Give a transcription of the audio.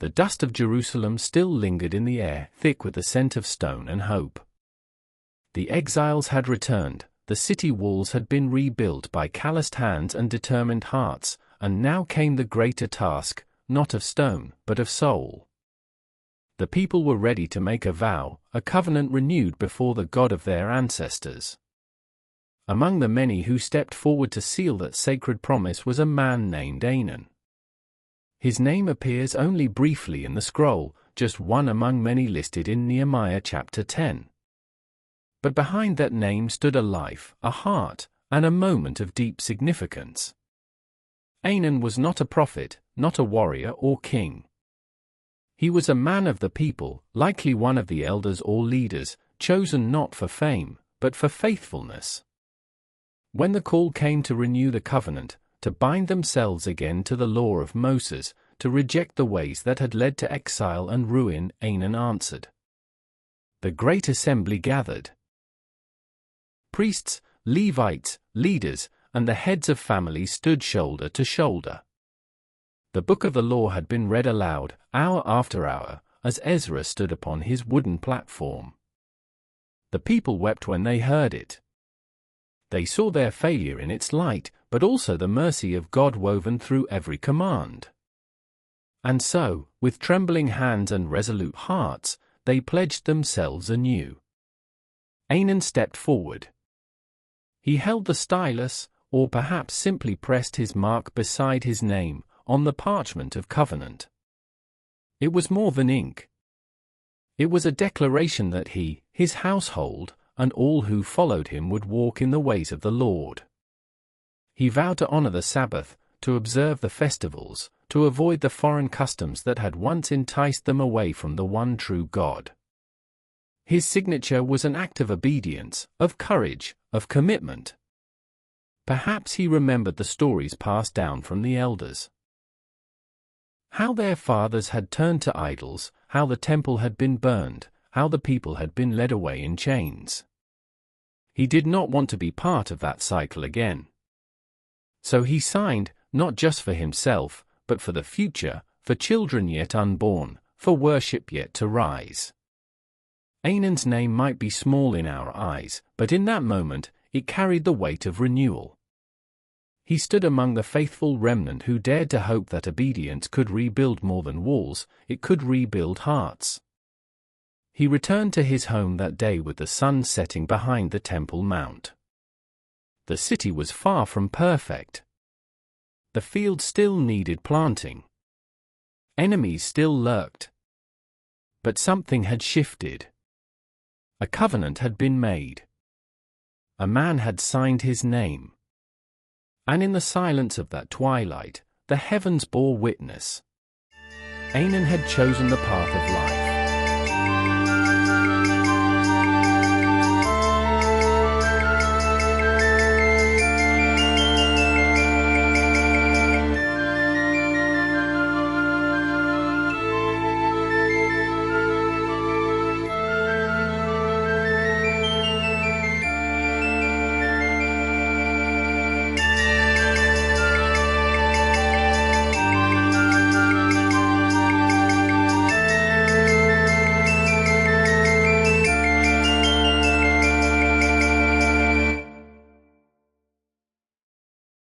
The dust of Jerusalem still lingered in the air, thick with the scent of stone and hope. The exiles had returned, the city walls had been rebuilt by calloused hands and determined hearts, and now came the greater task, not of stone, but of soul. The people were ready to make a vow, a covenant renewed before the God of their ancestors. Among the many who stepped forward to seal that sacred promise was a man named Anan. His name appears only briefly in the scroll, just one among many listed in Nehemiah chapter 10. But behind that name stood a life, a heart, and a moment of deep significance. Anan was not a prophet, not a warrior or king. He was a man of the people, likely one of the elders or leaders, chosen not for fame, but for faithfulness. When the call came to renew the covenant, to bind themselves again to the law of Moses, to reject the ways that had led to exile and ruin, Anan answered. The great assembly gathered. Priests, Levites, leaders, and the heads of families stood shoulder to shoulder. The book of the law had been read aloud, hour after hour, as Ezra stood upon his wooden platform. The people wept when they heard it. They saw their failure in its light, but also the mercy of God woven through every command. And so, with trembling hands and resolute hearts, they pledged themselves anew. Anan stepped forward. He held the stylus, or perhaps simply pressed his mark beside his name, on the parchment of covenant. It was more than ink. It was a declaration that he, his household, and all who followed him would walk in the ways of the Lord. He vowed to honor the Sabbath, to observe the festivals, to avoid the foreign customs that had once enticed them away from the one true God. His signature was an act of obedience, of courage, of commitment. Perhaps he remembered the stories passed down from the elders. How their fathers had turned to idols, how the temple had been burned, how the people had been led away in chains. He did not want to be part of that cycle again. So he signed, not just for himself, but for the future, for children yet unborn, for worship yet to rise. Anan's name might be small in our eyes, but in that moment, it carried the weight of renewal. He stood among the faithful remnant who dared to hope that obedience could rebuild more than walls, it could rebuild hearts. He returned to his home that day with the sun setting behind the Temple Mount. The city was far from perfect. The field still needed planting. Enemies still lurked. But something had shifted. A covenant had been made. A man had signed his name. And in the silence of that twilight, the heavens bore witness. Anan had chosen the path of life.